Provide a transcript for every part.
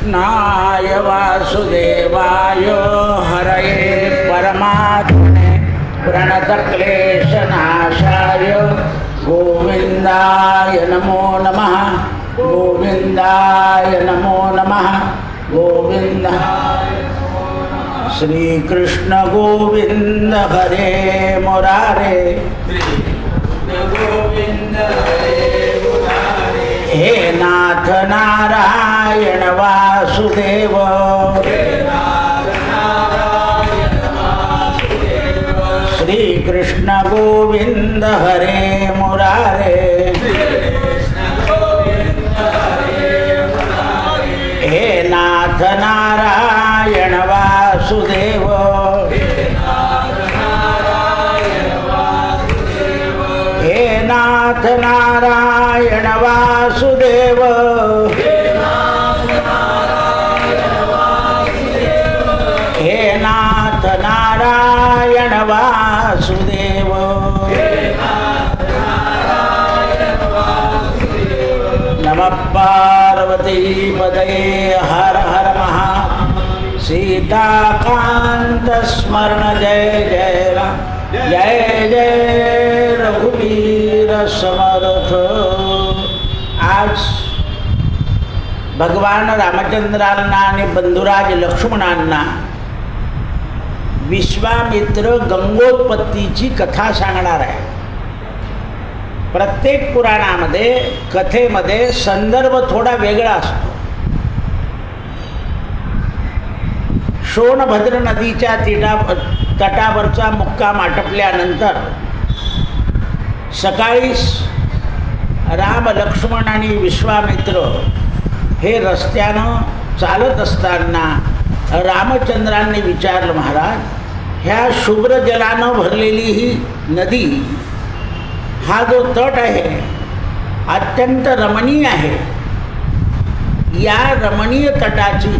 कृष्णाय वासुदेवाय हरये परमात्मने प्रणतक्लेशनाशाय गोविन्दाय नमो नमः। गोविन्दाय नमो नमः। गोविन्दाय श्रीकृष्ण गोविन्द हरे मुरारे। गोविन्द हरे मुरारे। हे नाथ नारायण वासुदेव। श्रीकृष्ण गोविन्द हरे मुरारे। हे नाथ नारायण वासुदेव। हे नाथ नारायण वासुदेव। हे नाथ नारायण वासुदेव। नमः पार्वती पदये हर हर महा। सीताकांत स्मरण जय जय राम। जय जय रघुवीर समर्थ। आज भगवान रामचंद्रांना आणि बंधुराज लक्ष्मणांना विश्वामित्र गंगोत्पत्तीची कथा सांगणार आहे। प्रत्येक पुराणामध्ये कथेमध्ये संदर्भ थोडा वेगळा असतो। सोनभद्र नदीच्या तटावरचा मुक्काम आटपल्यानंतर सकाळी राम लक्ष्मण आणि विश्वामित्र हे रस्त्यानं चालत असताना रामचंद्रांनी विचारलं, महाराज, ह्या शुभ्र जलानं भरलेली ही नदी, हा जो तट आहे अत्यंत रमणीय आहे। या रमणीय तटाची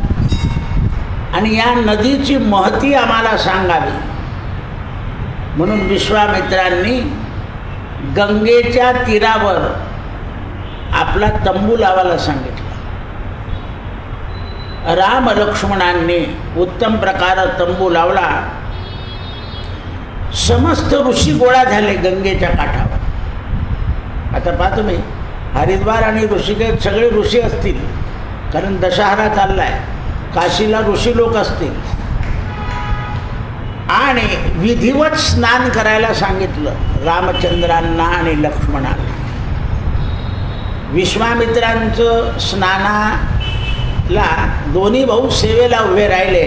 आणि या नदीची महती आम्हाला सांगावी। म्हणून विश्वामित्रांनी गंगेच्या तीरावर आपला तंबू लावायला सांगितलं। राम लक्ष्मणांनी उत्तम प्रकारे तंबू लावला। समस्त ऋषी गोळा झाले गंगेच्या काठावर। आता पहा तुम्ही, हरिद्वार आणि ऋषिकेश सगळे ऋषी असतील, कारण दशहरा चालला आहे, काशीला ऋषी लोक असतील। आणि विधिवत स्नान करायला सांगितलं रामचंद्रांना आणि लक्ष्मणांना। विश्वामित्रांचं स्नानाला दोन्ही भाऊ सेवेला उभे राहिले।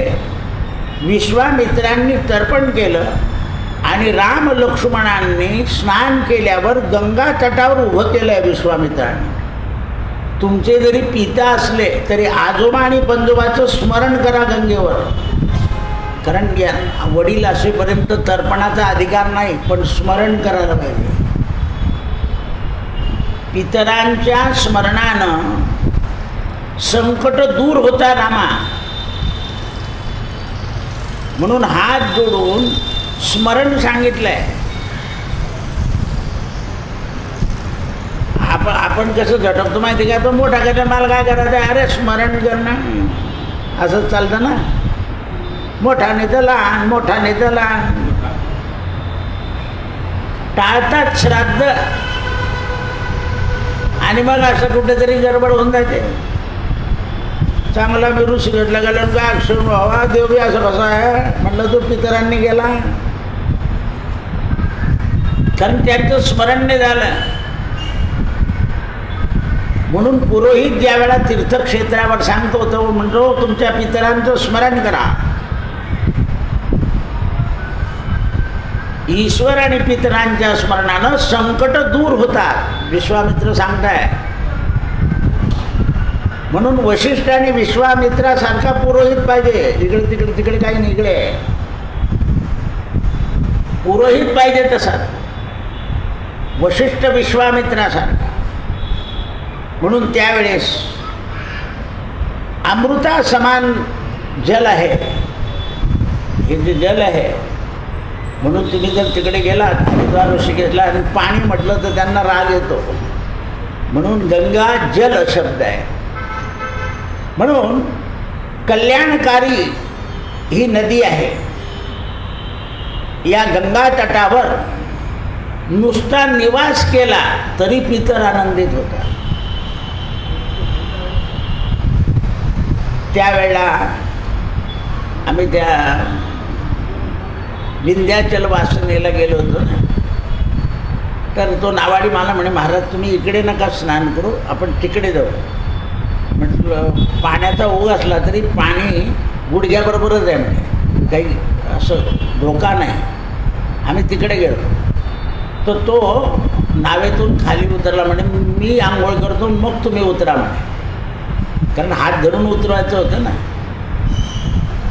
विश्वामित्रांनी तर्पण केलं आणि राम लक्ष्मणांनी स्नान केल्यावर गंगा तटावर उभं केलं आहे विश्वामित्रांनी। तुमचे जरी पिता असले तरी आजोबा आणि पंजोबाचं स्मरण करा गंगेवर, कारण वडील असेपर्यंत तर्पणाचा अधिकार नाही, पण स्मरण करायला पाहिजे। पितरांच्या स्मरणानं संकट दूर होता रामा। म्हणून हात जोडून स्मरण सांगितलंय। आपण कसं झटकतो माहिती का, तो मोठा करायचा मला काय करायचं, अरे स्मरण करणं असंच चालतं ना। मोठाने तर लहान, मोठाने तर लहान, टाळतात श्राद्ध आणि मग असं कुठेतरी गडबड होऊन जाते। चांगला मी ऋषीगडला गेला का अक्षर व्हावा देव बी असं कसं आहे म्हटलं, तो पितरांनी गेला, कारण त्यांचं स्मरण नाही झालं। म्हणून पुरोहित ज्या वेळा तीर्थक्षेत्रावर सांगतो तो म्हणतो तुमच्या पितरांचं स्मरण करा। ईश्वर आणि पितरांच्या स्मरणानं संकट दूर होतात, विश्वामित्र सांगताय। म्हणून वशिष्ठ आणि विश्वामित्रासारखा पुरोहित पाहिजे। इकडे तिकडे तिकडे काही नाही, इकडे पुरोहित पाहिजे तसा वशिष्ठ विश्वामित्रासारखा। म्हणून त्यावेळेस अमृता समान जल आहे, हे जे जल आहे। म्हणून तुम्ही जर तिकडे गेलात हरिद्वार ऋषिकेशला आणि पाणी म्हटलं तर त्यांना राग येतो, म्हणून गंगा जल शब्द आहे। म्हणून कल्याणकारी ही नदी आहे. या गंगा तटावर नुसता निवास केला तरी पितर आनंदित होता. त्यावेळेला आम्ही त्या विंध्याचल वासनेला गेलो होतो ना, तर तो नावाडी मला म्हणे, महाराज तुम्ही इकडे नका स्नान करू, आपण तिकडे जाऊ. म्हटलं पाण्याचा ओघ असला तरी पाणी गुडघ्याबरोबरच आहे म्हणे, काही असं धोका नाही. आम्ही तिकडे गेलो तर तो नावेतून खाली उतरला, म्हणे मी आंघोळ करतो मग तुम्ही उतरा म्हणे, कारण हात धरून उतरवायचं होतं ना.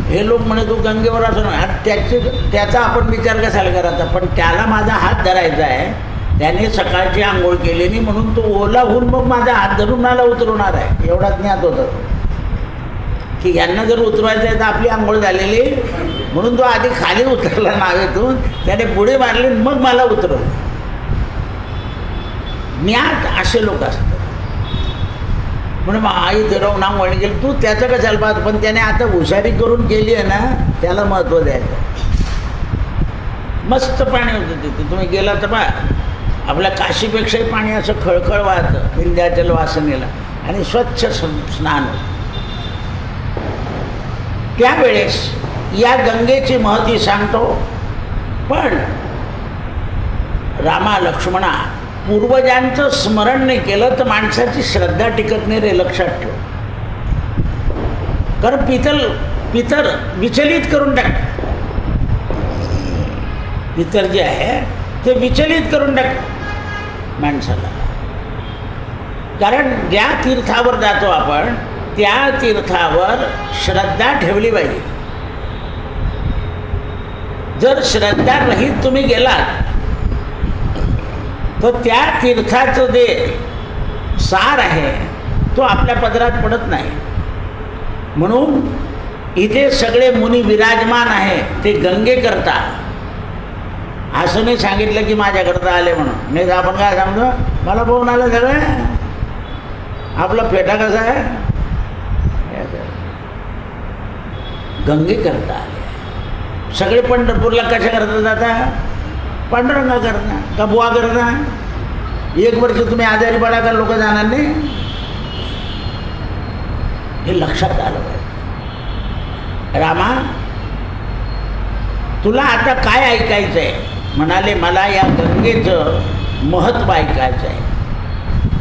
हे लोक म्हणे तू गंगेवर असं नाही, त्याचा आपण विचार कशाला करायचा, पण त्याला माझा हात धरायचा आहे, त्याने सकाळची आंघोळ केलेली म्हणून तो ओला होऊन मग माझा हात धरून मला उतरवणार आहे, एवढा ज्ञात होता तो, की यांना जर उतरवायचं आहे तर आपली आंघोळ झालेली, म्हणून तो आधी खाली उतरला नावेतून, त्याने पुढे मारले मग मला उतरवलं. ज्ञात असे लोक असतात. म्हणून मग आई धरवून आंघोळ गेली, तू त्याचं कशाला पाहत, पण त्याने आता हुशारी करून केली आहे ना, त्याला महत्त्व द्यायचं. मस्त पाणी होतं तिथे, तुम्ही गेला तर बा आपल्या काशीपेक्षाही पाणी असं खळखळ वाहतं विंध्याचल वासनेला, आणि स्वच्छ स्नान होतं. त्यावेळेस या गंगेची महती सांगतो. पण रामा लक्ष्मणा, पूर्वजांचं स्मरण नाही केलं तर माणसाची श्रद्धा टिकत नाही रे, लक्षात ठेव. कारण पितर विचलित करून टाकतात. पितर जे आहे ते विचलित करून टाकतात माणसाला. कारण ज्या तीर्थावर जातो आपण त्या तीर्थावर श्रद्धा ठेवली पाहिजे. जर श्रद्धा रहित तुम्ही गेलात तर त्या तीर्थाचं जे सार आहे तो आपल्या पदरात पडत नाही. म्हणून इथे सगळे मुनी विराजमान आहे ते गंगेकरता. असं नाही सांगितलं की माझ्याकरता आले म्हणून, नाही तर आपण काय सांगतो, मला पाहून आलं सगळं, आपला फेटा कसा आहे, गंगेकरता आले. सगळे पंढरपूरला कशा करता जाता, पांडुरंगा करता का बुवा करता. एक वर्ष तुम्ही आजारी पडा का लोक जाणार नाही, हे लक्षात आलं पाहिजे. रामा तुला आता काय ऐकायचं आहे, म्हणाले मला या गंगेचं महत्त्व ऐकायचं आहे.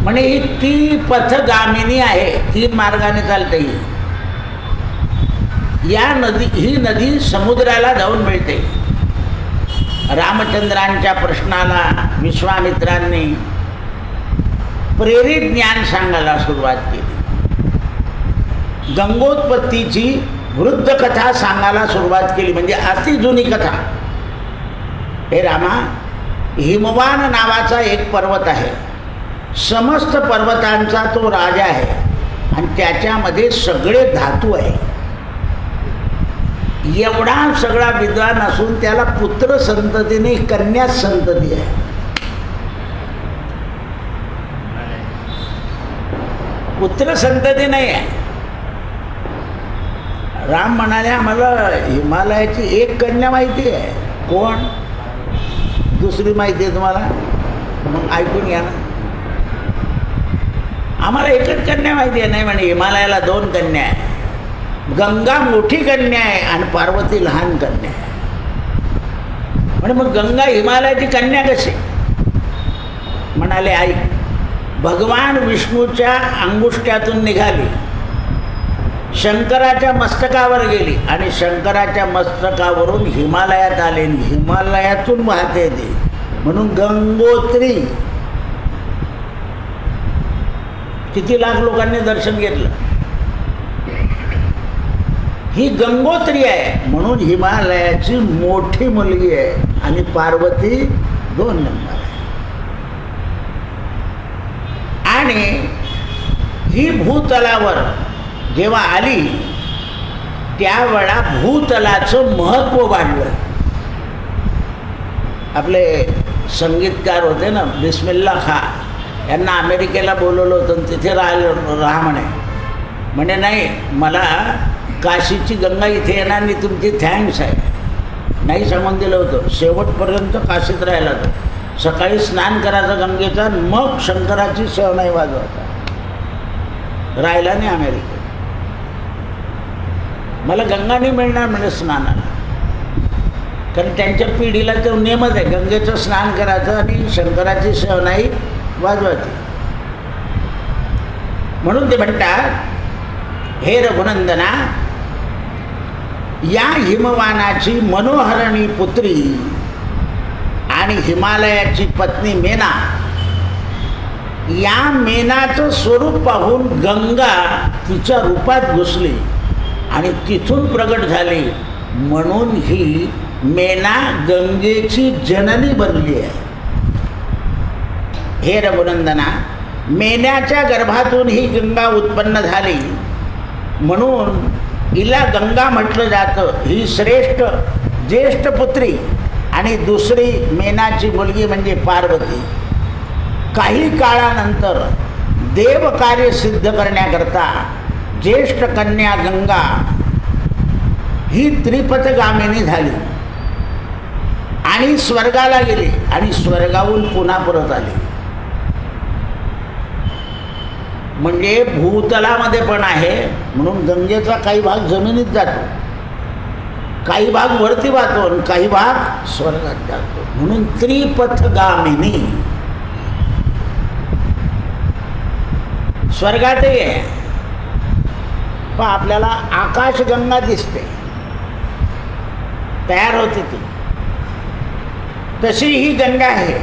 म्हणे ही ती पथगामिनी आहे, 3 मार्गाने चालते. ही नदी समुद्राला जाऊन मिळते. रामचंद्रांच्या प्रश्नाला विश्वामित्रांनी प्रेरित ज्ञान सांगायला सुरुवात केली. गंगोत्पत्तीची वृद्ध कथा सांगायला सुरुवात केली, म्हणजे अति जुनी कथा. हे रामा, हिमवान नावाचा एक पर्वत आहे, समस्त पर्वतांचा तो राजा आहे, आणि त्याच्यामध्ये सगळे धातू आहे. एवढा सगळा विद्वान असून त्याला पुत्र संतती नाही, कन्या संतती आहे. पुत्र संतती नाही आहे. राम म्हणाले आम्हाला हिमालयाची एक कन्या माहिती आहे. कोण? दुसरी माहिती आहे तुम्हाला? मग ऐकून घ्या ना. आम्हाला एकच कन्या माहिती आहे. नाही म्हणे, हिमालयाला 2 कन्या आहे. गंगा मोठी कन्या आहे आणि पार्वती लहान कन्या आहे. म्हणजे मग गंगा हिमालयाची कन्या कशी? म्हणाले आई, भगवान विष्णूच्या अंगुष्ट्यातून निघाली, शंकराच्या मस्तकावर गेली आणि शंकराच्या मस्तकावरून हिमालयात आले, हिमालयातून वाहते ती, म्हणून गंगोत्री. किती लाख लोकांनी दर्शन घेतलं. ही गंगोत्री आहे म्हणून हिमालयाची मोठी मुलगी आहे आणि पार्वती 2 नंबर आहे. आणि ही भूतलावर जेव्हा आली त्यावेळा भूतलाचं महत्त्व वाढलं. आपले संगीतकार होते ना बिस्मिल्ला खा, यांना अमेरिकेला बोलवलं होतं, तिथे राहा म्हणे. म्हणे नाही, मला काशीची गंगा इथे येणार नाही, तुमची थँक्स आहे, नाही सांगून दिलं होतं. शेवटपर्यंत काशीत राहिला तो. सकाळी स्नान करायचं गंगेचा, मग शंकराची शहनाई वाजवायचा. राहिला नाही अमेरिकेत. मला गंगा नाही मिळणार म्हणजे स्नानाला, कारण त्यांच्या पिढीला तो नियमच आहे, गंगेचं स्नान करायचं आणि शंकराची शहनाई वाजवायची. म्हणून ते म्हणतात, हे रघुनंदना, या हिमवानाची मनोहरणी पुत्री आणि हिमालयाची पत्नी मेना, या मेनाचं स्वरूप पाहून गंगा तिच्या रूपात घुसली आणि तिथून प्रगट झाली, म्हणून ही मेना गंगेची जननी बनली आहे. हे रघुनंदना, मेन्याच्या गर्भातून ही गंगा उत्पन्न झाली, म्हणून हिला गंगा म्हटलं जातं. ही श्रेष्ठ ज्येष्ठ पुत्री आणि दुसरी मेनाची मुलगी म्हणजे पार्वती. काही काळानंतर देवकार्य सिद्ध करण्याकरता ज्येष्ठ कन्या गंगा ही त्रिपथगामिनी झाली आणि स्वर्गाला गेली आणि स्वर्गाहून पुन्हा परत आली. म्हणजे भूतलामध्ये पण आहे, म्हणून गंगेचा काही भाग जमिनीत जातो, काही भाग वरती वाहतो आणि काही भाग स्वर्गात जातो, म्हणून त्रिपथगामिनी. स्वर्गातही आहे, पण आपल्याला आकाशगंगा दिसते, तयार होते ती, तशी ही गंगा आहे.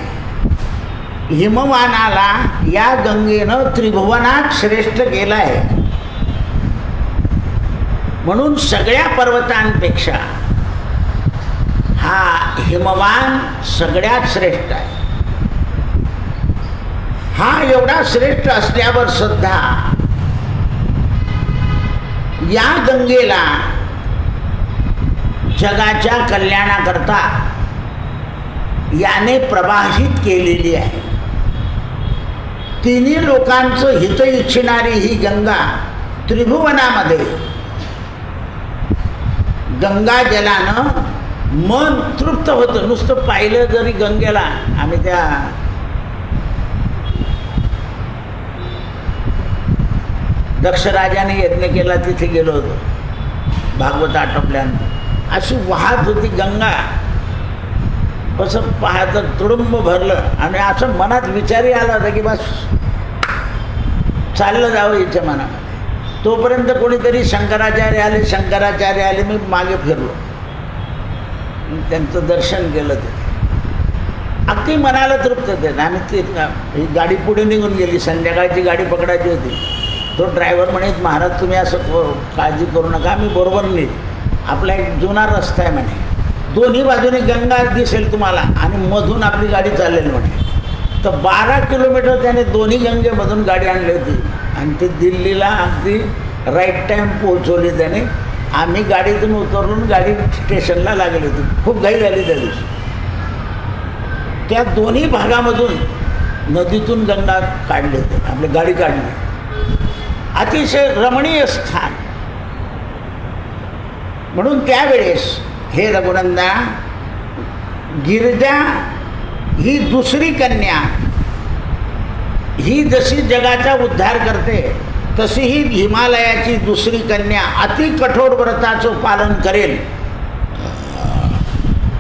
हिमवानाला या गंगेनं त्रिभुवनात श्रेष्ठ केलं आहे, म्हणून सगळ्या पर्वतांपेक्षा हा हिमवान सगळ्यात श्रेष्ठ आहे. हा एवढा श्रेष्ठ असल्यावर सुद्धा या गंगेला जगाच्या कल्याणाकरता याने प्रवाहित केलेली आहे. तिन्ही लोकांचं हित इच्छिणारी ही गंगा त्रिभुवनामध्ये गंगा जलानं मन तृप्त होतं. नुसतं पाहिलं जरी गंगेला, आम्ही त्या दक्षराजाने यज्ञ केला तिथे गेलो होतो, भागवत आटोपल्यानंतर अशी वाहत होती गंगा. असं पाहतं तुडुंब भरलं आणि असं मनात विचारही आला होता की बस चाललं जावं हिच्या मनामध्ये. तोपर्यंत कोणीतरी शंकराचार्य आले, मी मागे फिरलो, त्यांचं दर्शन केलं. ते अगदी मनाला तृप्त ते. आम्ही ती ही गाडी पुढे निघून गेली, संध्याकाळची गाडी पकडायची होती. तो ड्रायव्हर म्हणे, महाराज तुम्ही असं काळजी करू नका, मी बरोबर नाही, आपला एक जुना रस्ता आहे म्हणे, दोन्ही बाजूने गंगा दिसेल तुम्हाला आणि मधून आपली गाडी चाललेली म्हणे. तर 12 किलोमीटर त्याने दोन्ही गंगेमधून गाडी आणली होती आणि ते दिल्लीला अगदी राईट टाईम पोहोचवली त्याने. आम्ही गाडीतून उतरून गाडी स्टेशनला लागली होती, खूप घाई झाली त्या दिवशी. त्या दोन्ही भागामधून नदीतून गंगा काढली होती, आपली गाडी काढली. अतिशय रमणीय स्थान. म्हणून त्यावेळेस हे रघुनंदा, गिरिजा ही दुसरी कन्या ही जशी जगाचा उद्धार करते, तशी ही हिमालयाची दुसरी कन्या अति कठोर व्रताचं पालन करेल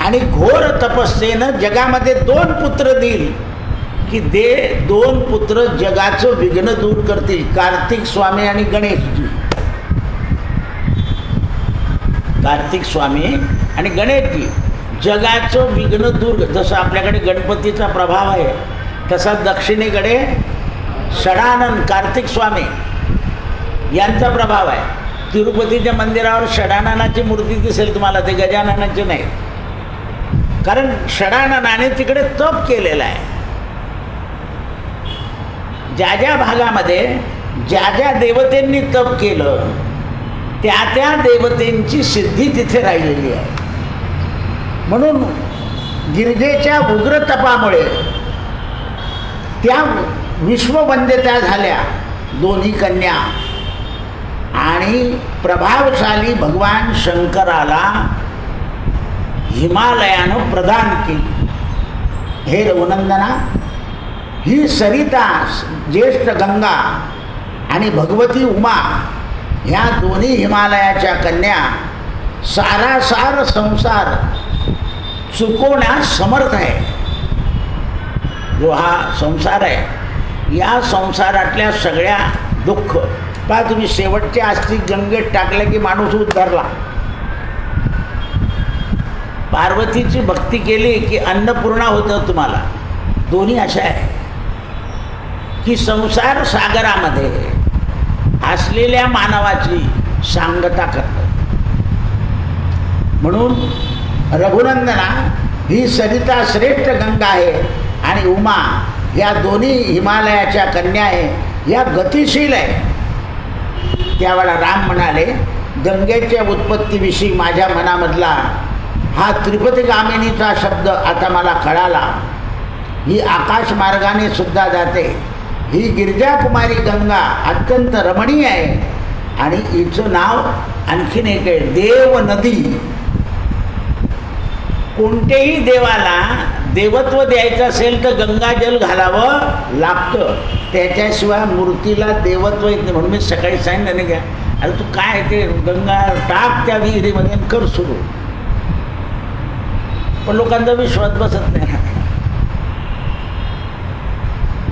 आणि घोर तपस्येनं जगामध्ये 2 पुत्र देईल की ते 2 पुत्र जगाचं विघ्न दूर करतील. कार्तिक स्वामी आणि गणेशजी. कार्तिक स्वामी आणि गणेशजी जगाचं विघ्न दूर. जसं आपल्याकडे गणपतीचा प्रभाव आहे, तसा दक्षिणेकडे षडानन कार्तिक स्वामी यांचा प्रभाव आहे. तिरुपतीच्या मंदिरावर षडाननाची मूर्ती दिसेल तुम्हाला, ते गजाननाची नाही, कारण षडाननाने तिकडे तप केलेला आहे. ज्या ज्या भागामध्ये ज्या ज्या देवतेंनी तप केलं, त्या त्या देवतेंची सिद्धी तिथे राहिलेली आहे. म्हणून गिरिजेच्या उग्र तपामुळे त्या विश्ववंदिता झाल्या दोन्ही कन्या. आणि प्रभावशाली भगवान शंकराला हिमालयानं प्रदान केली. हे रघुनंदना, ही सरिता ज्येष्ठ गंगा आणि भगवती उमा ह्या दोन्ही हिमालयाच्या कन्या सारासार संसार चुकवण्यास समर्थ आहे. जो हा संसार आहे, या संसारातल्या सगळ्या दुःख पहा तुम्ही, शेवटच्या अस्थी गंगेत टाकले की माणूस उद्धारला. पार्वतीची भक्ती केली की अन्नपूर्णा होतं. तुम्हाला दोन्ही अशा आहे की संसार सागरामध्ये असलेल्या मानवाची सांगता करतात. म्हणून रघुनंदना ही सरिता श्रेष्ठ गंगा आहे आणि उमा ह्या दोन्ही हिमालयाच्या कन्या आहे, या गतिशील आहे. त्यावेळेला राम म्हणाले, गंगेच्या उत्पत्तीविषयी माझ्या मनामधला हा त्रिपतिगामिनीचा शब्द आता मला कळाला. ही आकाश मार्गाने सुद्धा जाते. ही गिरिजाकुमारी गंगा अत्यंत रमणीय आहे आणि हिचं नाव आणखीन एक आहे, देव नदी. कोणत्याही देवाला देवत्व द्यायचं असेल तर गंगाजल घालावं लागतं, त्याच्याशिवाय मूर्तीला देवत्व येत नाही. म्हणून मी सकाळी सांगितलं नाही का, अरे तू काय ते गंगा टाक त्या विहिरीमध्ये कर सुरू. पण लोकांचा विश्वास बसत नाही.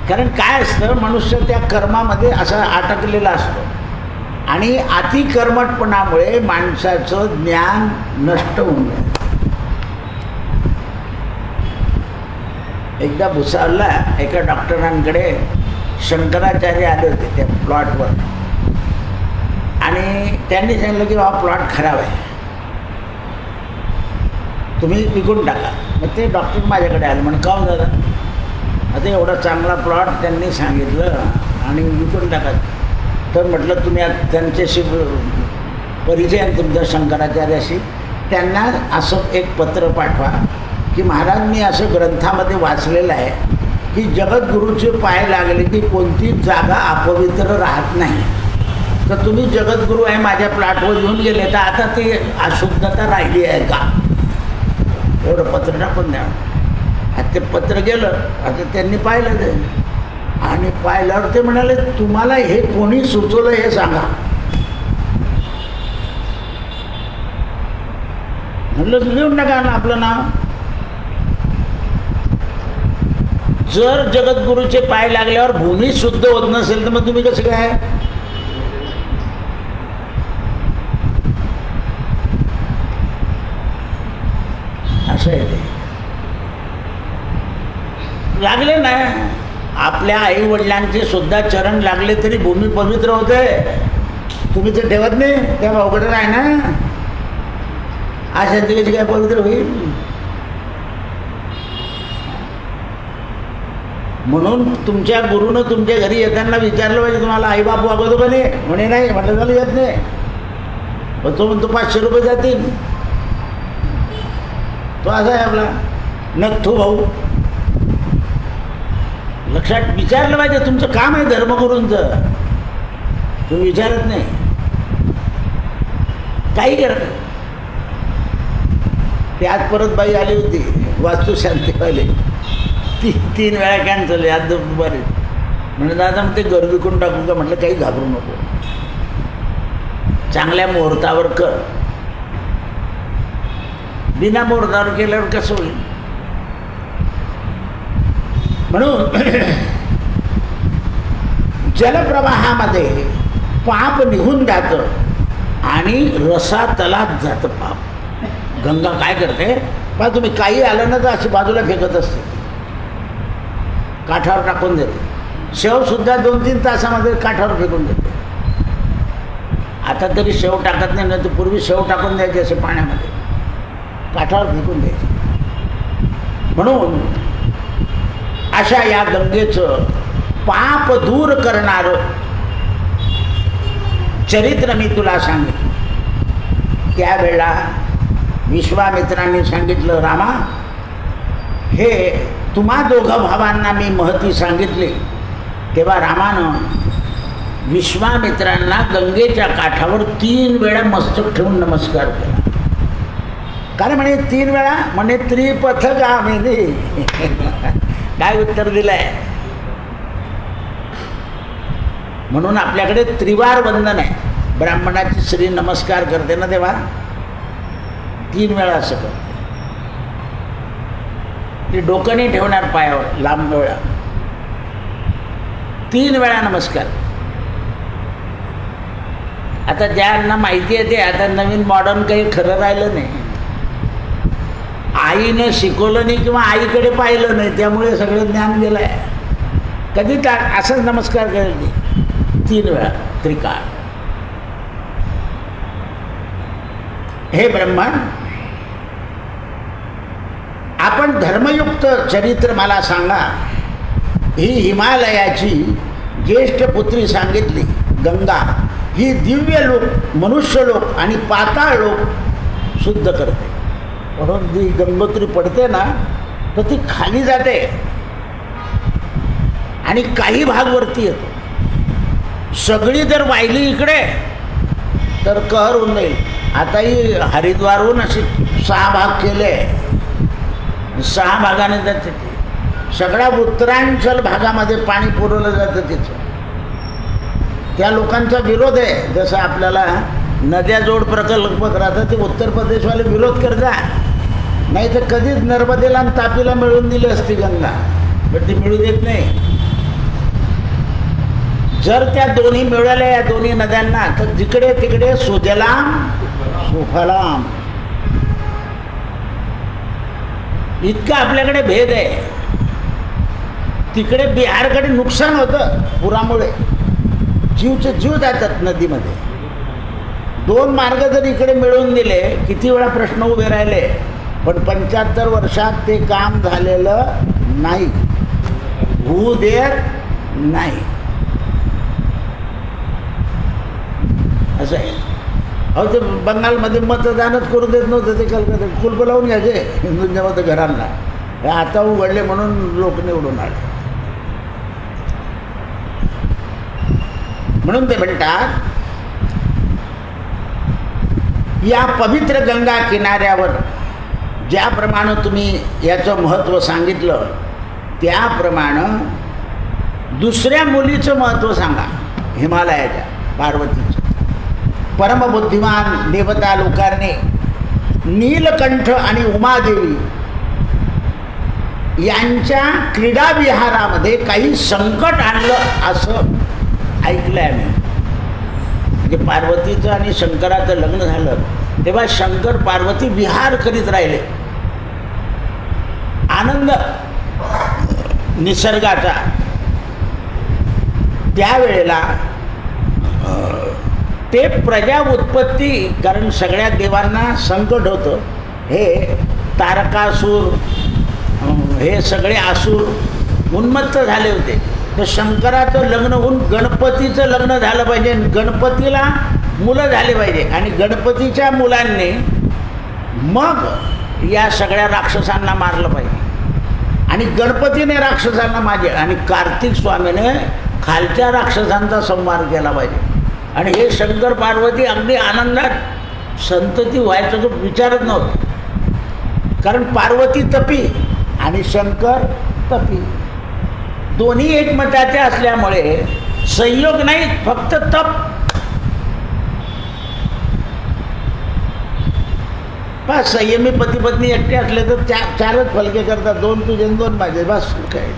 कारण काय असतं, मनुष्य त्या कर्मामध्ये असा अटकलेला असतो आणि अतिकर्मटपणामुळे माणसाचं ज्ञान नष्ट होऊन जातं. एकदा भुसावळला एका डॉक्टरांकडे शंकराचार्य आले होते त्या प्लॉटवर आणि त्यांनी सांगितलं की हा प्लॉट खराब आहे, तुम्ही विकून टाका. मग ते डॉक्टर माझ्याकडे आले, म्हणे का दादा, आता एवढा चांगला प्लॉट त्यांनी सांगितलं आणि विकून टाका. तर म्हटलं तुम्ही त्यांच्याशी परिचय आहे तुमच्या शंकराचार्याशी, त्यांना असं एक पत्र पाठवा की महाराज, मी असं ग्रंथामध्ये वाचलेलं आहे की जगद्गुरूचे पाय लागले की कोणतीच जागा अपवित्र राहत नाही. तर तुम्ही जगद्गुरू आहे माझ्या प्लॉटवर येऊन गेले, तर आता ती अशुद्धता राहिली आहे का? एवढं पत्र टाकून द्या. आता ते पत्र गेलं, आता त्यांनी पाहिलं ते आणि पाहिल्यावर ते म्हणाले, तुम्हाला हे कोणी सुचवलं हे सांगा. म्हटलं लिहून टाका ना आपलं नाव. जर जगद्गुरूचे पाय लागल्यावर भूमी शुद्ध होत नसेल तर मग तुम्ही कसं काय? असं आहे ते. लागले ना, आपल्या आई वडिलांचे सुद्धा चरण लागले तरी भूमी पवित्र होते. तुम्ही ते ठेवत नाही, त्या अवघड आहे ना. अशा कशी काय पवित्र होईल? म्हणून तुमच्या गुरुनं तुमच्या घरी येताना विचारलं पाहिजे, तुम्हाला आई बाप वागवतो का नाही? म्हणे नाही. म्हटलं झालं येत नाही. पण तो म्हणतो 500 रुपये जातील. तो असा आहे आपला नथू भाऊ. लक्षात विचारलं पाहिजे, तुमचं काम आहे धर्मगुरूंचं, तुम्ही विचारत नाही. काही करत. ते आज परत बाई आली होती वास्तुशांतीवाले, 3 वेळा कॅन्सल आहे. आज दुपारी म्हणजे दादा मग ते घर विकून टाकू का? म्हटलं काही घाबरू नको, चांगल्या मुहूर्तावर कर. बिना मुहूर्तावर केल्यावर कसं होईल? म्हणून जलप्रवाहामध्ये पाप निघून जातं आणि रसातलात जातं पाप. गंगा काय करते पहा तुम्ही, काही आलं ना तर अशी बाजूला फेकत असते, काठावर टाकून देते. शेवसुद्धा 2-3 तासामध्ये काठावर फेकून देते. आता तरी शेव टाकत नाही, तर पूर्वी शेव टाकून द्यायचे असे पाण्यामध्ये, काठावर फेकून द्यायचे. म्हणून अशा या गंगेचं पाप दूर करणारं चरित्र मी तुला सांगितलं. त्यावेळेला विश्वामित्रांनी सांगितलं, रामा, हे तुम्हा दोघं भावांना मी महती सांगितली. तेव्हा रामानं विश्वामित्रांना गंगेच्या काठावर 3 वेळा मस्तक ठेवून नमस्कार केला. कारण म्हणे 3 वेळा म्हणे त्रिपथगामिनी. काय उत्तर दिलंय? म्हणून आपल्याकडे त्रिवार वंदन आहे. ब्राह्मणाची स्त्री नमस्कार करते ना तेव्हा 3 वेळा असं करते. ती डोकं नाही ठेवणार पायावर लांब वेळा, 3 वेळा नमस्कार. आता ज्यांना माहिती आहे ते, आता नवीन मॉडर्न काही खरं राहिलं नाही. आईनं शिकवलं नाही किंवा आईकडे पाहिलं नाही, त्यामुळे सगळं ज्ञान गेलं आहे. कधी असंच नमस्कार करेल ती 3 वेळा त्रिकाळ. हे ब्रह्मन, आपण धर्मयुक्त चरित्र मला सांगा. ही हिमालयाची ज्येष्ठ पुत्री सांगितली गंगा, ही दिव्य लोक, मनुष्य लोक आणि पाताळ लोक शुद्ध करते. म्हणून जी गंगोत्री पडते ना तर ती खाली जाते आणि काही भाग वरती येतो. सगळी जर वाहिली इकडे तर कहर होऊन जाईल. आता ही हरिद्वारहून असे 6 भाग केले, 6 भागाने जाते. सगळ्या उत्तरांचल भागामध्ये पाणी पुरवलं जातं तिचं. त्या लोकांचा विरोध आहे. जसं आपल्याला नद्याजोड प्रकल्प राहतात, ते उत्तर प्रदेशवाले विरोध करतात. नाही तर कधीच नर्मदेला आणि तापीला मिळवून दिली असती गंगा, पण ती मिळू देत नाही. जर त्या दोन्ही मिळाल्या, या दोन्ही नद्यांना, तर जिकडे तिकडे सुजलाम सुफलाम. इतका आपल्याकडे भेद आहे. तिकडे बिहारकडे नुकसान होतं पुरामुळे, जीवचे जीव जातात नदीमध्ये. 2 मार्ग जर इकडे मिळवून दिले, किती वेळा प्रश्न उभे राहिले, पण 75 वर्षात ते काम झालेलं नाही, होऊ देत नाही. असं आहे. अहो, ते बंगालमध्ये मतदानच करू देत नव्हतं. ते कलकत्ता कुलप लावून घ्यायचे हिंदूंच्या मत घरांना. हे आता उघडले म्हणून लोक निवडून आले. म्हणून ते म्हणतात, या पवित्र गंगा किनाऱ्यावर ज्याप्रमाणे तुम्ही याचं महत्त्व सांगितलं, त्याप्रमाणे दुसऱ्या मुलीचं महत्त्व सांगा. हिमालयाच्या पार्वतीचं. परमबुद्धिमान देवता लोकांनी नीलकंठ आणि उमादेवी यांच्या क्रीडा विहारामध्ये काही संकट आणलं असं ऐकलं आहे मी. म्हणजे पार्वतीचं आणि शंकराचं लग्न झालं तेव्हा शंकर पार्वती विहार करीत राहिले, आनंद निसर्गाचा. त्यावेळेला ते प्रजा उत्पत्ती, कारण सगळ्या देवांना संकट होतं. हे तारकासूर, हे सगळे असुर उन्मत्त झाले होते. तर शंकराचं लग्न होऊन गणपतीचं लग्न झालं पाहिजे, गणपतीला मुलं झाले पाहिजे, आणि गणपतीच्या मुलांनी मग या सगळ्या राक्षसांना मारलं पाहिजे. आणि गणपतीने राक्षसांना मारले, आणि कार्तिक स्वामीने खालच्या राक्षसांचा संहार केला पाहिजे. आणि हे शंकर पार्वती अगदी आनंदात संतती व्हायचा तो विचारच नव्हता. कारण पार्वती तपी आणि शंकर तपी, दोन्ही एकमताचे असल्यामुळे संयोग नाही, फक्त तप. बस संयमी पती पत्नी एकटे असले तर 4च फलके करतात, 2 तुझे 2 माझे, बस काय.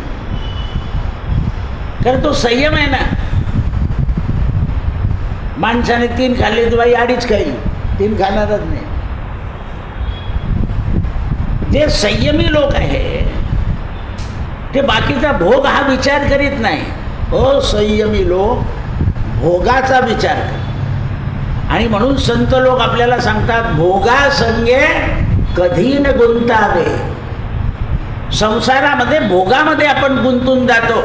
कारण तो संयम आहे ना. माणसाने 3 खाल्ले तर बाई 2.5 खाईल, 3 खाणारच नाही. जे संयमी लोक आहे ते बाकीचा भोग हा विचार करीत नाही. असंयमी लोक भोगाचा विचार करतात. आणि म्हणून संत लोक आपल्याला सांगतात, भोगासंगे कधी न गुंतावे. संसारामध्ये भोगामध्ये आपण गुंतून जातो.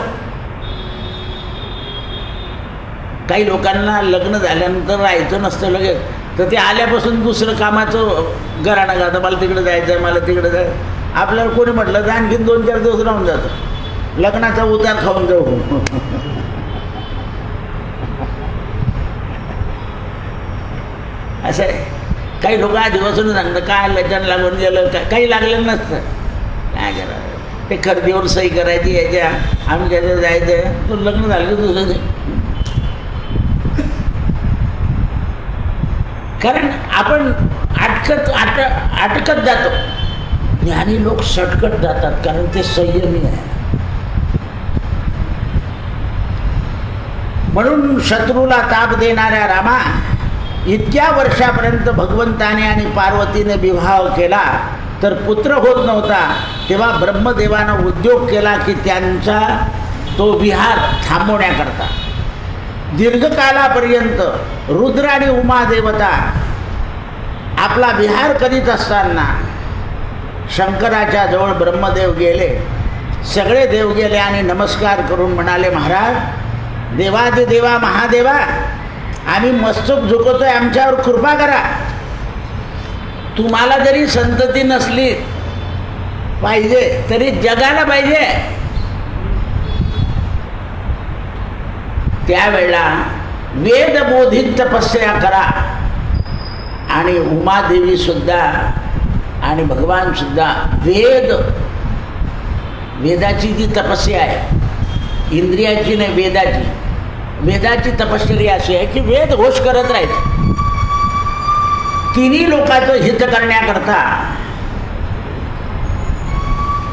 काही लोकांना लग्न झाल्यानंतर राहायचं नसतं लगेच, तर ते आल्यापासून दुसरं कामाचं घराणं घालतं. मला तिकडे जायचं आहे, मला तिकडे जायचं. आपल्याला कोणी म्हटलं तर आणखीन 2-4 दिवस राहून जातं. लग्नाचा उतार खाऊन जाऊ. असं आहे. काही लोक आधीपासून सांगतात काय लचन लागून गेलं, काही लागलं नसतं. काय करावं, ते खरेदीवर सही करायची, याच्या आमच्याकडे जायचं, तो लग्न झालं की तुझं ते. कारण आपण अटकत जातो. ज्ञानी लोक सटकट जातात, कारण ते संयमी आहे. म्हणून शत्रूला ताप देणाऱ्या रामा, इतक्या वर्षापर्यंत भगवंताने आणि पार्वतीने विवाह केला तर पुत्र होत नव्हता. तेव्हा ब्रह्मदेवानं उद्योग केला की त्यांचा तो विहार थांबवण्याकरता दीर्घकालापर्यंत रुद्र आणि उमा देवता आपला विहार करीत असताना शंकराच्या जवळ ब्रह्मदेव गेले. सगळे देव गेले आणि नमस्कार करून म्हणाले, महाराज, देवादिदेवा महादेवा, आम्ही मस्तक झुकवतोय, आमच्यावर कृपा करा. तुम्हाला जरी संतती नसली पाहिजे तरी जगाला पाहिजे. त्यावेळेला वेदबोधित तपस्या करा. आणि उमादेवी सुद्धा आणि भगवान सुद्धा वेदाची जी तपस्या आहे, इंद्रियाची नाही, वेदाची तपश्चर्या अशी आहे की वेद घोष करत राहायचं. तिन्ही लोकांचं हित करण्याकरता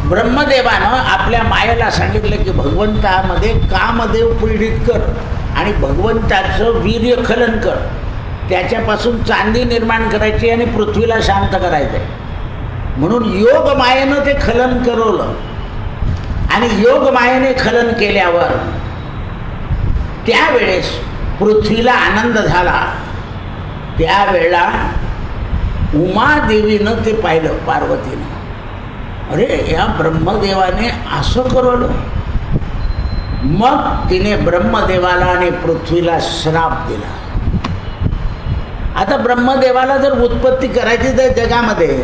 ब्रह्मदेवानं आपल्या मायेला सांगितलं की भगवंतामध्ये कामदेव पीडित कर आणि भगवंताचं वीर्यखलन कर. त्याच्यापासून चांदी निर्माण करायची आणि पृथ्वीला शांत करायचं आहे. म्हणून योग मायेनं ते खलन करवलं. आणि योग मायेने खलन केल्यावर त्यावेळेस पृथ्वीला आनंद झाला. त्यावेळेला उमादेवीनं ते पाहिलं, पार्वतीनं, अरे या ब्रह्मदेवाने असं करवलं. मग तिने ब्रह्मदेवाला आणि पृथ्वीला श्राप दिला. आता ब्रह्मदेवाला जर उत्पत्ती करायची तर जगामध्ये,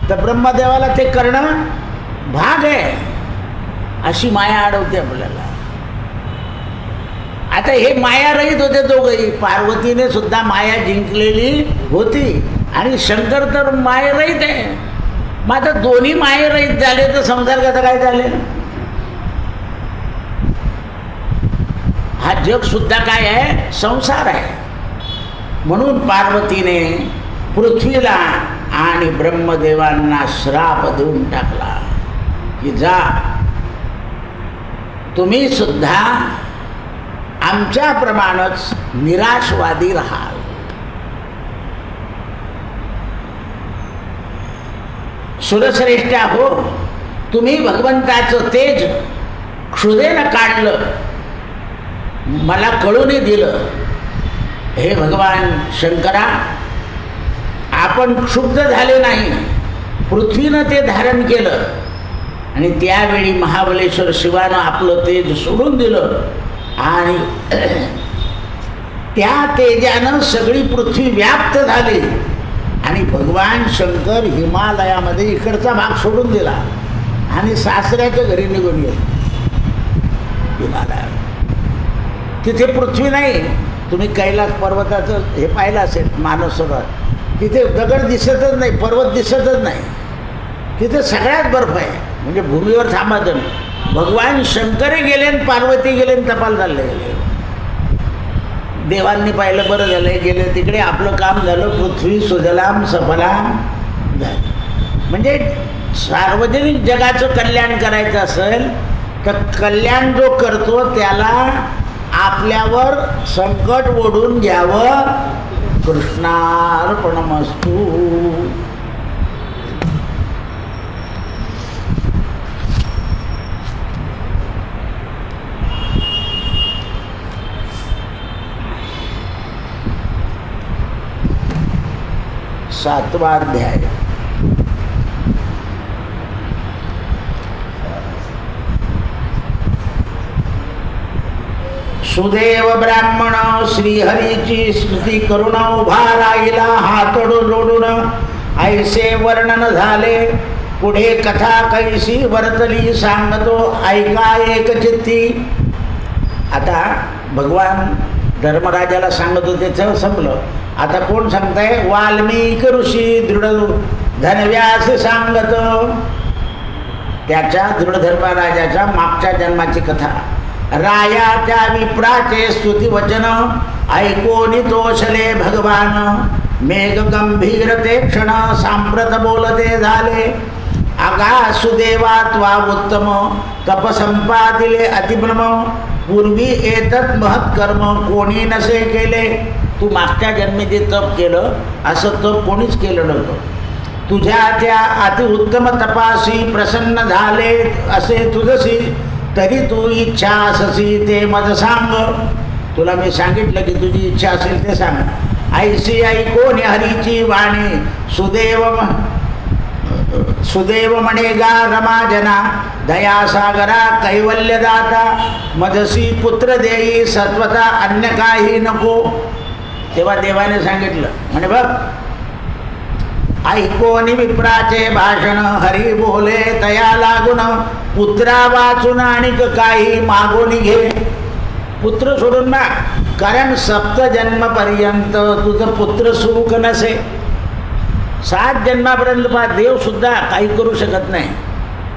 तर ब्रह्मदेवाला ते करणं भाग आहे. अशी माया अडवते आपल्याला. आता हे मायारहित होते दोघंही. पार्वतीने सुद्धा माया जिंकलेली होती आणि शंकर तर मायारहित आहे. मग आता दोन्ही मायारहित झाले तर संसार कसा काय चालेल? हा जग सुद्धा काय आहे? संसार आहे. म्हणून पार्वतीने पृथ्वीला आणि ब्रह्मदेवांना श्राप देऊन टाकला की जा, तुम्ही सुद्धा आमच्याप्रमाणेच निराशवादी राहाल. सुरश्रेष्ठा हो, तुम्ही भगवंताचं तेज क्षुधेनं काढलं, मला कळूनही दिलं. हे भगवान शंकरा, आपण क्षुब्ध झाले नाही, पृथ्वीनं ते धारण केलं. आणि त्यावेळी महाबलेश्वर शिवानं आपलं तेज सोडून दिलं आणि त्या तेजानं सगळी पृथ्वी व्याप्त झाली. आणि भगवान शंकर हिमालयामध्ये इकडचा भाग सोडून दिला आणि सासऱ्याच्या घरी निघून गेले. हिमालयात तिथे पृथ्वी नाही. तुम्ही कैलास पर्वताचं हे पाहिलं असेल, मानसरोवर, तिथे दगड दिसतच नाही, पर्वत दिसतच नाही. तिथे सगळ्यात बर्फ आहे. म्हणजे भूमीवर थांबायचं. भगवान शंकरही गेले आणि पार्वती गेले आणि टपाल चालले गेले. देवांनी पाहिलं, बरं झालं गेले तिकडे, आपलं काम झालं, पृथ्वी सुजलाम सफलाम झाली. म्हणजे सार्वजनिक जगाचं कल्याण करायचं असेल तर कल्याण जो करतो त्याला आपल्यावर संकट ओढून घ्यावं. कृष्णार्पणमस्तु. सातवा अध्याय. सुदेव ब्राह्मण श्रीहरीची स्तुती करून उभा राहिला, हातोडून लोडून ऐसे वर्णन झाले. पुढे कथा कैसी वर्तली सांगतो, ऐका एक चित्ती. आता भगवान धर्मराजाला सांगत होते, संपलं. आता कोण सांगताय? वाल्मिक ऋषी दृढ धनव्यास सांगत. त्याच्या दृढधर्मा राजाच्या मागच्या जन्माची कथा. रायाच्या विप्राचे स्तुती वचन ऐकोनी तोषले भगवान. मेघ गंभीर ते क्षण सांप्रत बोलते झाले. आगा सुदेवा त्वा उत्तम तपसंपादिले अतिभ्रम. पूर्वी एतत् महत्कर्म कोणी नसे केले. तू मागच्या जन्मी जे तप केलं असं तप कोणीच केलं नव्हतं. तुझ्या त्या अतिउत्तम तपासी प्रसन्न झाले असे तुझसी. तरी तू इच्छा अससी ते मज सांग. तुला मी सांगितलं की तुझी इच्छा असेल ते सांग. ऐसी ऐकोनी हरीची वाणी सुदेव म्हणेगा रमाजना. दयासागरा कैवल्यदाता. मजसी पुत्र देई सत्वता अन्य काही नको. तेव्हा देवाने सांगितलं म्हणे बघ, ऐकोनी विप्राचे भाषण हरी बोले तया लागून. पुत्रा वाचून आणिक काही मागून घे. पुत्र सोडून ना, कारण सप्तजन्मपर्यंत तुझं पुत्र सुख नसे. 7 जन्मापर्यंत देव सुद्धा काही करू शकत नाही.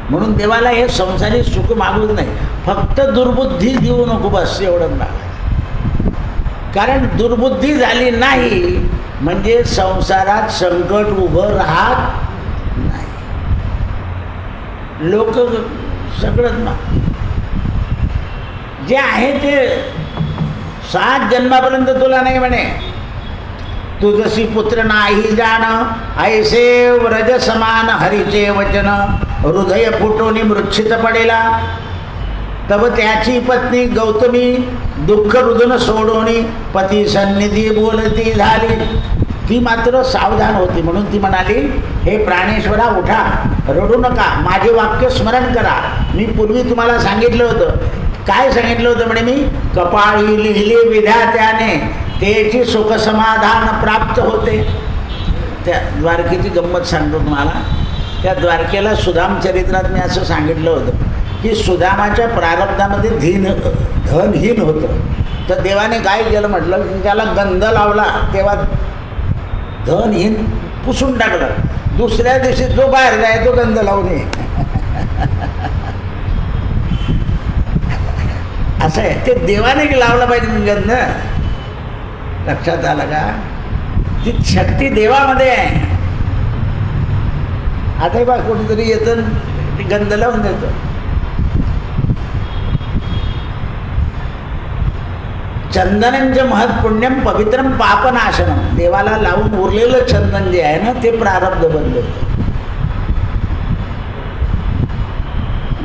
म्हणून देवाला हे संसारी सुख मागूच नाही. फक्त दुर्बुद्धी देऊ नको, बस एवढं मागायचं. कारण दुर्बुद्धी झाली नाही म्हणजे संसारात संकट उभं राहत नाही. लोक सगळं ना जे आहे ते 7 जन्मापर्यंत तुला नाही म्हणे. तू जशी पुत्र नाही जाण ऐसे व्रज समान हरीचे वचन. हृदय फुटोनी मृच्छित पडेला. तब त्याची पत्नी गौतमी दुःख रुदन सोडोनी पती सन्निधी बोलती झाली. ती मात्र सावधान होती. म्हणून ती म्हणाली, हे प्राणेश्वरा उठा, रडू नका, माझे वाक्य स्मरण करा. मी पूर्वी तुम्हाला सांगितलं होतं. काय सांगितलं होतं म्हणे? मी कपाळी लिहिले विधात्याने त्याची सुख समाधान प्राप्त होते. त्या द्वारकेची गंमत सांगतो तुम्हाला. त्या द्वारकेला सुदाम चरित्रात मी असं सांगितलं होतं की सुदामाच्या प्रारब्धामध्ये धनहीन होतं. तर देवाने काय केलं म्हटलं की त्याला गंध लावला, तेव्हा धनहीन पुसून टाकलं. दुसऱ्या दिवशी जो बाहेर जाय तो गंध लावून ये. असं आहे ते. देवाने लावला पाहिजे गंध. लक्षात आलं का? ती शक्ती देवामध्ये आहे. आता बा कुठेतरी येतं ती गंध लावून देतं. चंदनंच महत्पुण्यम पवित्रम पापनाशनम. देवाला लावून उरलेलं चंदन जे आहे ना ते प्रारब्ध बंद होतं.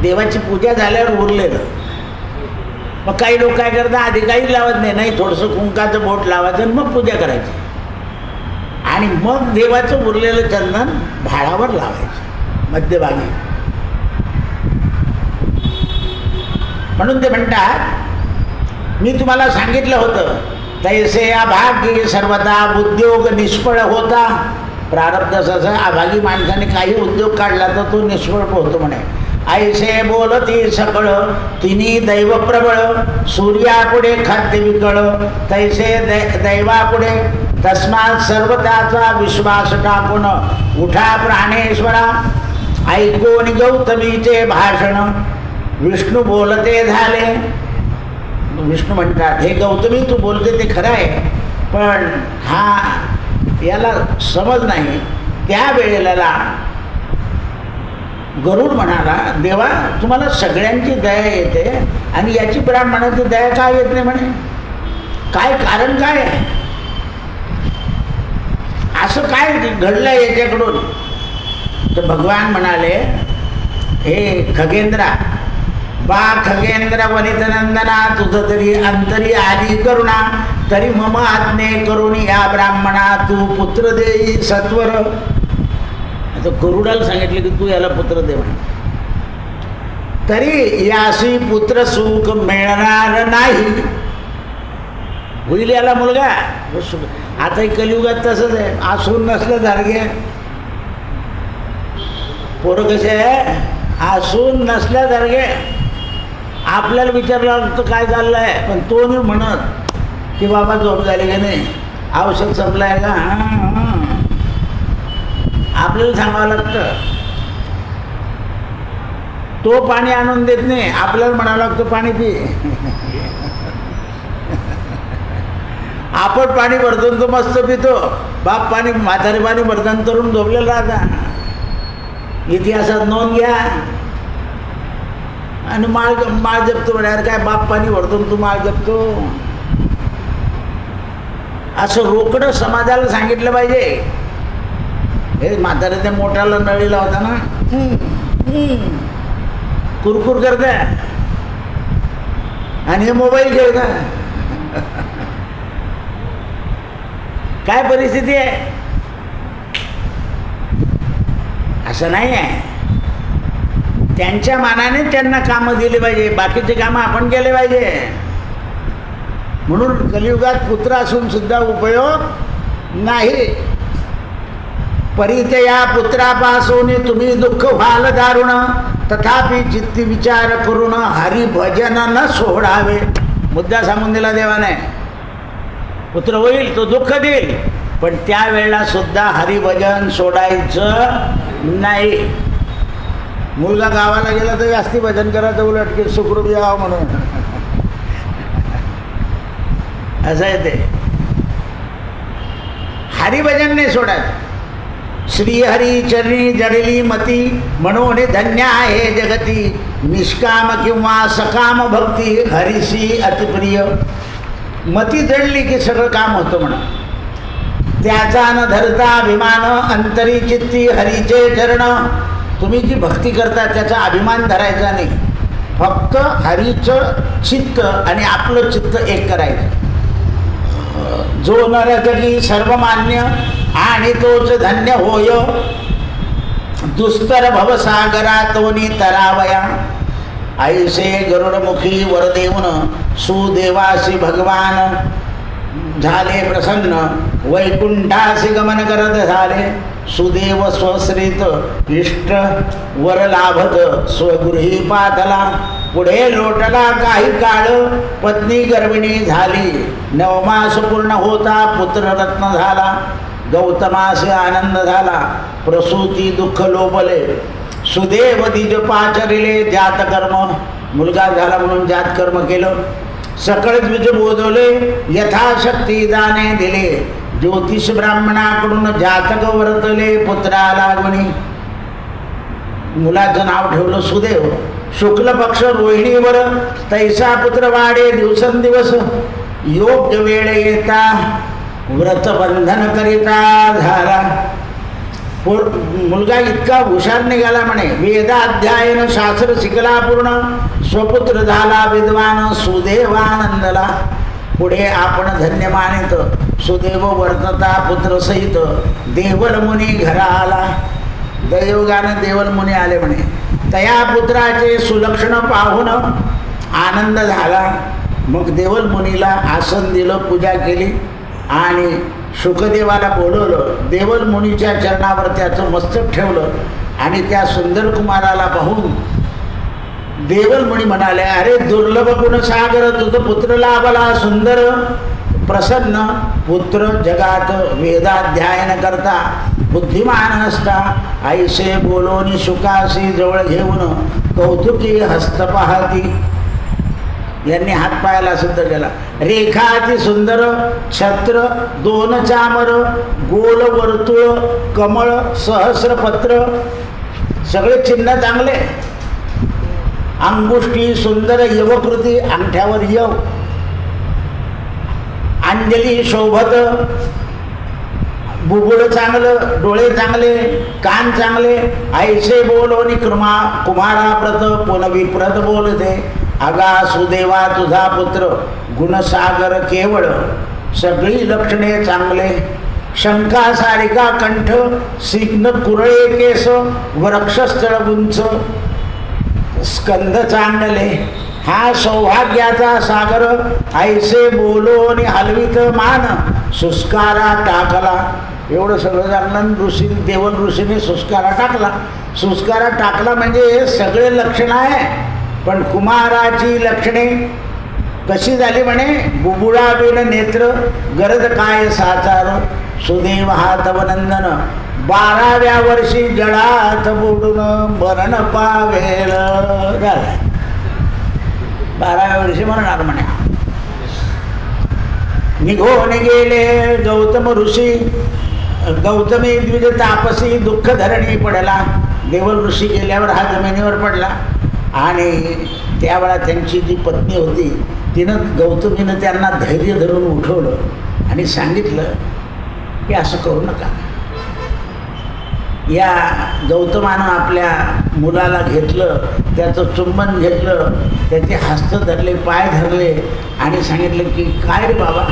देवाची पूजा झाल्यावर उरलेलं. मग काही लोक काय करतात, आधी काही लावत नाही, थोडंसं कुंकाचं बोट लावायचं आणि मग पूजा करायची. आणि मग देवाचं उरलेलं चंदन भाडावर लावायचं मध्यभागी. म्हणून ते म्हणतात, मी तुम्हाला सांगितलं होतं तैसे अभागी सर्वदा उद्योग निष्फळ होता. प्रारब्ध असं अभागी माणसाने काही उद्योग काढला तर तो निष्फळ होतो म्हणे. ऐसे बोलती सकळ तिन्ही दैव प्रबळ. सूर्यापुढे खाद्य विकळ तैसे दैवापुढे. तस्मात सर्व त्याचा विश्वास टाकून उठा प्राणेश्वरा. ऐकोनी गौतमीचे भाषण विष्णू बोलते झाले. विष्णू म्हणतात, हे गौतमी तू बोलते ते खरं आहे, पण याला समज नाही. त्या वेळेला गरुड म्हणाला, देवा तुम्हाला सगळ्यांची दया येते आणि याची ब्राह्मणाची दया काय येत नाही म्हणे. काय कारण काय आहे? असं काय घडलं याच्याकडून? तर भगवान म्हणाले, हे खगेंद्रा, बा खगेंद्र वनितनंदना, तुझं तरी अंतरी आली करुणा. तरी मम आज्ञे करून या ब्राह्मणा तू पुत्र देई सत्वर. आता गरुडाला सांगितलं की तू याला पुत्र दे म्हणे. तरी याशी पुत्र सुख मिळणार नाही. होईल याला मुलगा. आता कलियुगात तसंच आहे. आसून नसलं धारगे पोरं कसे आहे, आसून नसल्या धारगे. आपल्याला विचारलं तर काय चाललं आहे, पण तो नाही म्हणत की बाबा झोप झाली की नाही, औषध संपलं आहे का? आपल्याला सांगावं लागतं. तो पाणी आणून देत नाही, आपल्याला म्हणावं लागतं पाणी पी. आपण पाणी भरतो तो मस्त पितो, बाप पाणी म्हातारे पाणी भरताना तरुण झोपलेला राहता. इतिहासात नोंद घ्या. आणि माळ जपतो म्हणाल काय, बाप पाणी भरतो तू माळ जपतो. असं रोकडं समाजाला सांगितलं पाहिजे. हे म्हातारे त्या मोठ्याला नळीला होता ना, कुरकुर करता आणि हे मोबाईल खेळता. काय परिस्थिती आहे? असं नाही आहे. त्यांच्या मानाने त्यांना कामं दिली पाहिजे, बाकीचे कामं आपण केले पाहिजे. म्हणून कलियुगात पुत्र असून सुद्धा उपयोग नाही. परितया पुत्रापासून तुम्ही दुःख व्हाल दारुण, तथापि चित्ती विचार करून हरिभजन न सोडावे. मुद्दा सांगून दिला देवाने. पुत्र होईल तो दुःख देईल, पण त्यावेळेला सुद्धा हरिभजन सोडायचं नाही. मुलगा गावाला गेला तर जास्ती भजन करायचं, उलट की सुखरूप यावं म्हणून. असं आहे ते. हरिभजन नाही सोडायचं. श्रीहरी चरणी जडली मती, म्हणून धन्य आहे जगती. निष्काम किंवा सकाम भक्ती, हरीशी अतिप्रिय. मती जडली की सगळं काम होतं म्हणा. त्याचा न धरता अभिमान, अंतरी चित्ती हरीचे चरण. तुम्ही जी भक्ती करता त्याचा अभिमान धरायचा नाही, फक्त हरीचं चित्त आणि आपलं चित्त एक करायचं. जो नर जगी सर्वमान्य, आणि तोच धन्य होय. दुस्तर भवसागरा तोनी तरावया. ऐसे गरुडमुखी वर देऊन, सुदेवासी भगवान झाले प्रसन्न. वैकुंठासी गमन करत झाले, सुदेव स्वश्रीत इष्ट वर लाभत. स्वगृही पातला पुढे लोटला काही काळ, पत्नी गर्भिणी झाली. 9 मास पूर्ण होता पुत्ररत्न झाला. गौतमास आनंद झाला, प्रसूती दुःख लोपले. सुदेव द्विज पाचरिले जातकर्म. मुलगा झाला म्हणून जातकर्म केलं. सकळ द्विज बोधवले, यथाशक्ती दाने दिले. ज्योतिष ब्राह्मणाकडून जातक वर्तले, पुत्राला गुणी. मुलाचं नाव ठेवलं सुदेव. शुक्ल पक्ष रोहिणीवर तैसा पुत्र वाढे दिवसेंदिवस. योग्य वेळ येता व्रतबंधन करिता झाला. मुलगा इतका हुशार निघाला म्हणे. वेदाध्यायन शास्त्र शिकला पूर्ण. स्वपुत्र झाला विद्वान, सुदेवानंदला. पुढे आपण धन्य मानित. सुदेव वर्तता पुत्र सहित, देवल मुनी घरा आला. दयोगाने देवल मुनी आले म्हणे. तया पुत्राचे सुलक्षण पाहून आनंद झाला. मग देवल मुनीला आसन दिलं, पूजा केली आणि शुकदेवाला बोलवलं. देवल मुनीच्या चरणावर त्याचं मस्तक ठेवलं आणि त्या सुंदर कुमाराला पाहून देवल मुनी म्हणाले, अरे दुर्लभ गुणसागर, तुझं पुत्र लाभला सुंदर प्रसन्न. पुत्र जगात वेदाध्यायन करता बुद्धिमान असता. ऐसे बोलोनी शुकासी जवळ घेऊन, कौतुकी हस्त पाहती. यांनी हातपायाला सुद्धा केला. रेखाती सुंदर छत्र, 2 चामर, गोल वर्तुळ, कमळ, सहस्रपत्र, सगळे चिन्ह चांगले. अंगुष्ठी सुंदर यवकृती, अंगठ्यावर यव. अंजली शोभत, बुबुळ चांगलं, डोळे चांगले, कान चांगले. ऐसे बोलोनी कुमारा प्रत पुनवी प्रत बोलते. अगा सुदेवा तुझा पुत्र गुणसागर केवळ. सगळी लक्षणे चांगले. शंका सारिका कंठ, सिग्न कुरळे केस, वृक्षस्थळ गुंच, स्कंद चांगले. हा सौभाग्याचा सागर. ऐसे बोलोनी हलवित मान, सुस्कारा टाकला. एवढं सगळं जाणलं ऋषी देवल ऋषीने सुस्कारा टाकला. सुस्कारा टाकला म्हणजे सगळे लक्षण आहे, पण कुमाराची लक्षणे कशी झाली म्हणे, बुबुळा बिन नेत्र गरज काय साचार, सुदेव हात वनंदन 12व्या वर्षी जळात बुडून मरण पावेल. झालं 12व्या वर्षी मरणार म्हणे. निघून गेले गौतम ऋषी, गौतमी द्विज तापसी दुःख धरणी पडला. देवल ऋषी गेल्यावर हा जमिनीवर पडला आणि त्यावेळा त्यांची जी पत्नी होती तिनं गौतमीनं त्यांना धैर्य धरून उठवलं आणि सांगितलं की असं करू नका. या गौतमानं आपल्या मुलाला घेतलं, त्याचं चुंबन घेतलं, त्याचे हस्त धरले, पाय धरले आणि सांगितलं की काय रे बाबा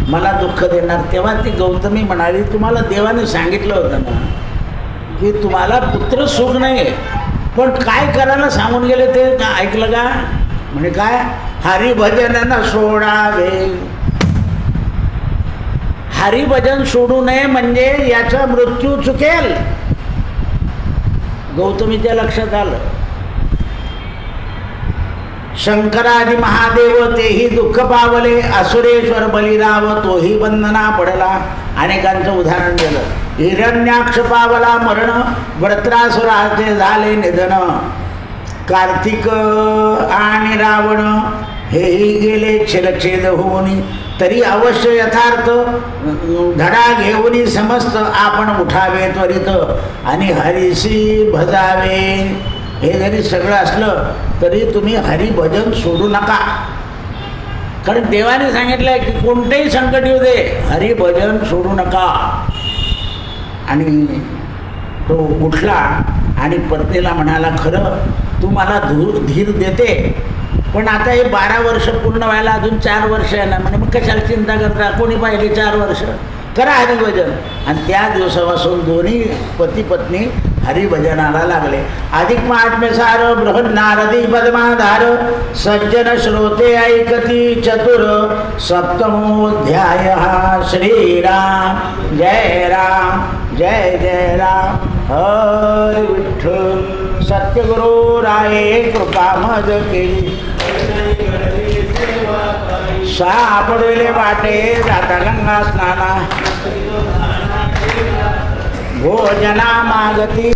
मला दुःख देणार. तेव्हा ती गौतमी म्हणाली, तुम्हाला देवाने सांगितलं होतं ना की तुम्हाला पुत्र सुख नाही आहे, पण काय करायला सांगून गेले ते ऐकलं का? म्हणजे काय, हरिभजन सोडावे. हरिभजन सोडू नये म्हणजे याचा मृत्यू चुकेल. गौतमीच्या लक्षात आलं. शंकरादि महादेव तेही दुःख पावले, असुरेश्वर बलिराव तोही बंधना पडला. अनेकांचं उदाहरण दिलं. हिरण्याक्ष पावला मरण, वृत्रासुराचे झाले निधन. कार्तिक आणि रावण हेही गेले छलछेद होऊन, तरी अवश्य यथार्थ धडा घेऊन समस्त आपण उठावे त्वरित आणि हरिशी भजावे. हे जरी सगळं असलं तरी तुम्ही हरिभजन सोडू नका, कारण देवाने सांगितलं आहे की कोणतेही संकट येऊ दे हरिभजन सोडू नका. आणि तो उठला आणि पत्नीला म्हणाला, खरं तू मला धीर देते, पण आता हे 12 वर्ष पूर्ण व्हायला अजून 4 वर्ष आहे ना. म्हणजे मग कशाला चिंता करता, कोणी पाहिजे 4 वर्ष, करा हरिभजन. आणि त्या दिवसापासून दोन्ही पती पत्नी हरिभजनाला लागले. अधिक माहात्म्य सार बृहद नारदी पद्माधार, सज्जन श्रोते ऐकती चतुर. सप्तमोध्याय श्रीराम जय राम जय जय राम. हरि विठ्ठल. सत्यगुरु राये कृपा मज केली, सापडले वाटे जाता गंगा स्नाना. भोजना मागती